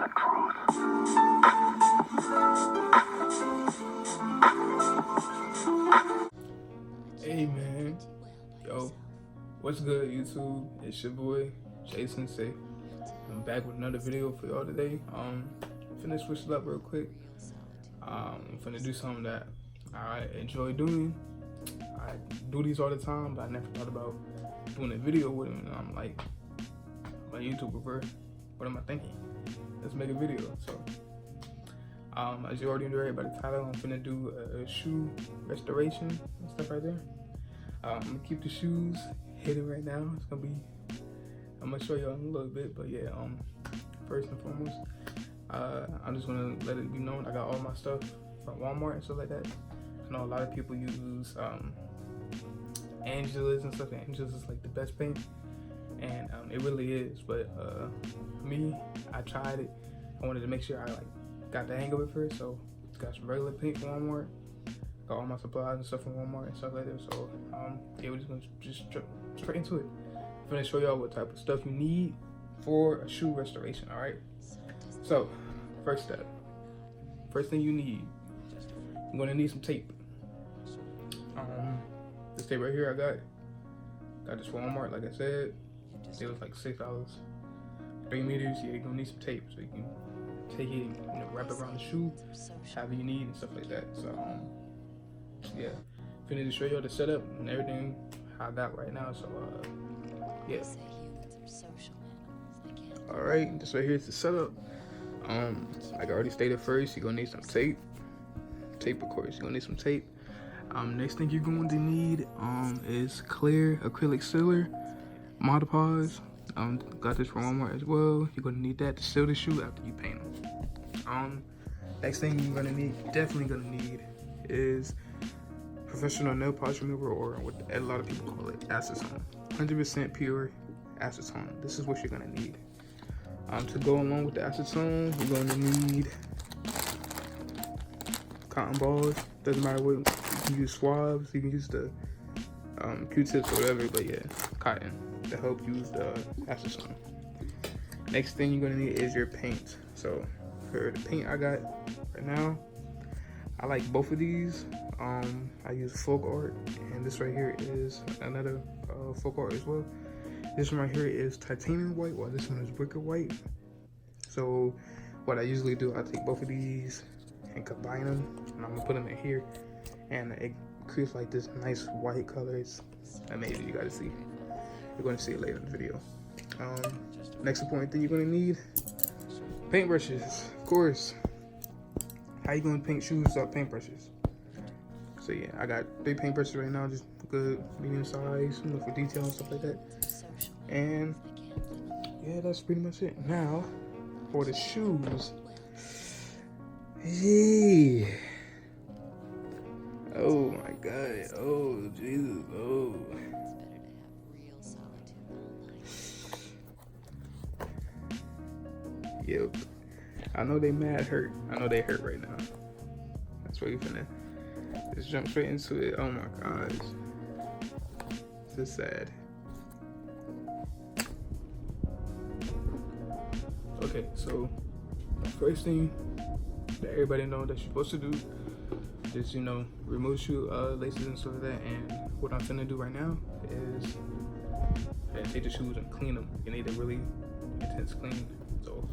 Hey man, yo, what's good YouTube? It's your boy Jay Sensei. I'm back with another video for y'all today. Finna switch it up real quick. I'm finna do something that I enjoy doing. I do these all the time, but I never thought about doing a video with them. And I'm like, I'm a YouTuber, bro. What am I thinking? Let's make a video. So, as you already know by the title, I'm finna do a shoe restoration and stuff right there. I'm gonna keep the shoes hidden right now. I'm gonna show y'all in a little bit, but yeah, first and foremost, I'm just gonna let it be known I got all my stuff from Walmart and stuff like that. I know a lot of people use Angelus and stuff. Angelus is like the best paint, and it really is. But for me, I tried it. I wanted to make sure I got the hang of it first, so got some regular paint from Walmart. Got all my supplies and stuff from Walmart and stuff like that. So yeah, we're just gonna jump straight into it. I'm gonna show y'all what type of stuff you need for a shoe restoration. All right. So first step, first thing you need, you're gonna need some tape. This tape right here got this from Walmart. Like I said, it was like $6, 3 meters. Yeah, you're gonna need some tape so you can take it, wrap it around the shoe, however you need and stuff like that. So yeah, finna to show y'all the setup and everything how I got right now. So yeah. All right, this right here is the setup. Like I already stated, first you're gonna need some tape. Of course, you're gonna need some tape. Next thing you're going to need is clear acrylic sealer, Mod Podge. Got this from Walmart as well. You're gonna need that to seal the shoe after you paint them. Next thing you're gonna need, definitely gonna need, is professional nail polish remover, or what a lot of people call it, acetone. 100% pure acetone. This is what you're gonna need. To go along with the acetone, you're gonna need cotton balls. Doesn't matter what, you can use swabs, you can use the Q-tips or whatever, but yeah, cotton to help use the acetone. Next thing you're gonna need is your paint. So for the paint I got right now, I like both of these. I use Folk Art, and this right here is another Folk Art as well. This one right here is titanium white, while this one is wicker white. So what I usually do, I take both of these and combine them, and I'm gonna put them in here, and it creates like this nice white color. It's amazing. You gotta see. You're gonna see it later in the video. Next important thing you're gonna need, paintbrushes, of course. How you gonna paint shoes without paintbrushes? So yeah, I got 3 paintbrushes right now, just good medium size, for detail and stuff like that. And yeah, that's pretty much it. Now for the shoes. Hey. Oh my God. Oh Jesus. Oh. Yep. I know they mad hurt. I know they hurt right now. That's why you finna just jump straight into it. Oh my gosh. This is sad. Okay, so first thing that everybody know that you're supposed to do is, remove shoe laces and stuff like that. And what I'm finna do right now is take the shoes and clean them. You need a really intense clean. So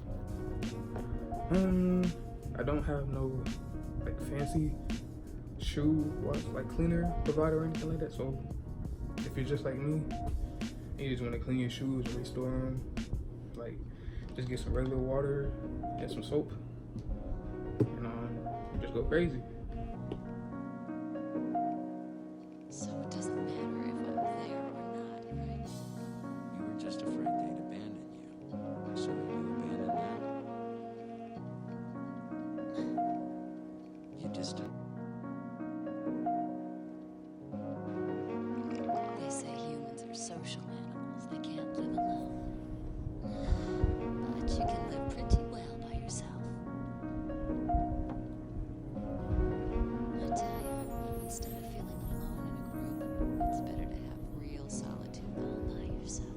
I don't have no fancy shoe wash cleaner provider or anything like that. So if you're just like me, and you just want to clean your shoes and restore them, just get some regular water and some soap, and just go crazy. So it doesn't matter if I'm there or not, right? You were just afraid they'd abandon you. So you abandoned them. You just They say humans are social animals. They can't live alone. But you can live pretty well by yourself. I tell you, instead of feeling alone in a group, it's better to have real solitude all by yourself.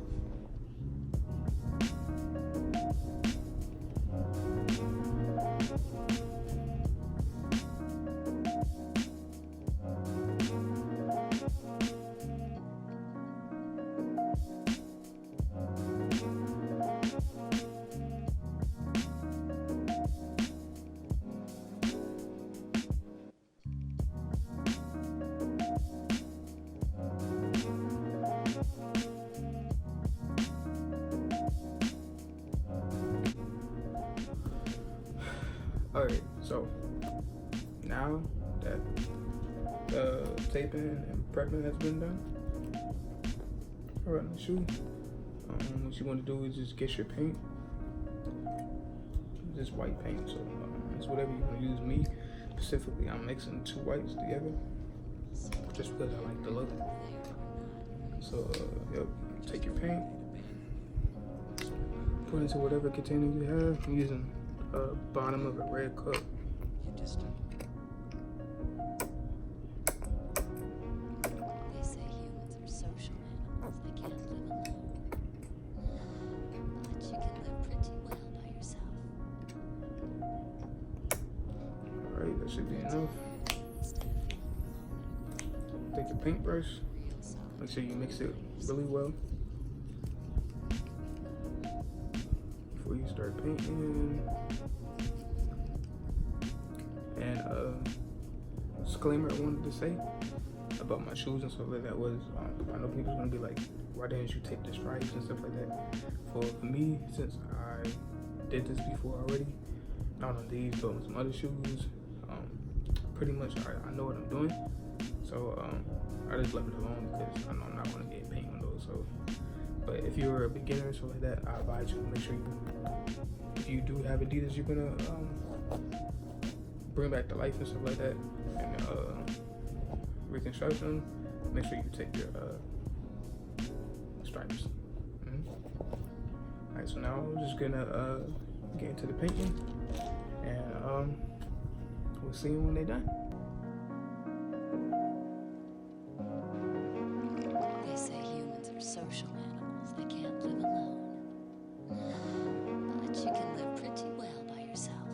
Alright, so now that the taping and prepping has been done, alright, the shoe, what you want to do is just get your paint, just white paint, so it's whatever you want to use. Me, specifically, I'm mixing 2 whites together, just because I like the look. So, yep, take your paint, put it into whatever container you have. I'm using bottom of a red cup. You just They say humans are social animals. They can't live alone. But you can live pretty well by yourself. Alright, that should be enough. Instead of feeling alone in a group, Take your paintbrush, real solitude. make sure you mix it really well before you start painting. And disclaimer I wanted to say about my shoes and stuff like that was, I know people's gonna be like, why didn't you take the stripes and stuff like that? For me, since I did this before already, not on these but on some other shoes, pretty much I know what I'm doing. So I just left it alone because I know I'm not gonna get paint on those. So, but if you're a beginner or stuff like that, I advise you to make sure if you do have Adidas, you're gonna bring back to life and stuff like that, and reconstruction, make sure you take your stripes. Alright, so now we're just gonna get into the painting, and we'll see them when they're done. They say humans are social animals. They can't live alone. But you can live pretty well by yourself.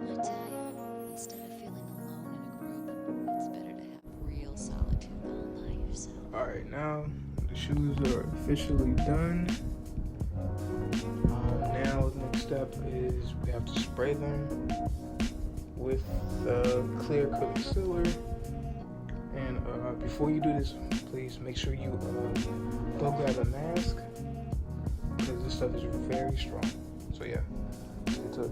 I tell you, instead of feeling alone in a group, it's better to have real solitude all by yourself. Alright, now the shoes are officially done. Now the next step is we have to spray them with the clear acrylic sealer. And before you do this, please make sure you go grab a mask, because this stuff is very strong. So yeah, let's get to it.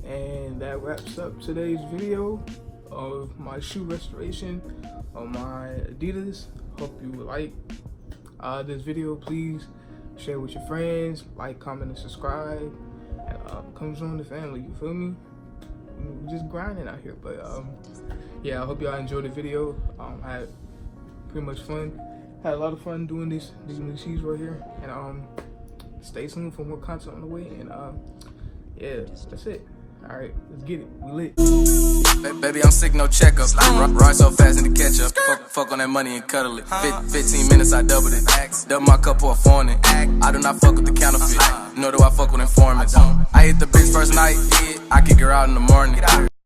And that wraps up today's video of my shoe restoration on my Adidas. Hope you like this video. Please share with your friends, like, comment, and subscribe, and come join the family. You feel me? We're just grinding out here, but yeah, I hope y'all enjoyed the video. I had pretty much fun. Had a lot of fun doing these new shoes right here, and stay tuned for more content on the way. And yeah, that's it. Alright, let's get it. We lit. Baby, I'm sick, no checkup. Ride so fast in the ketchup. Fuck on that money and cuddle it. 15 minutes, I doubled it. Double my cup or a foreign. I do not fuck with the counterfeit, nor do I fuck with informants. I hit the bitch first night, I kick her out in the morning.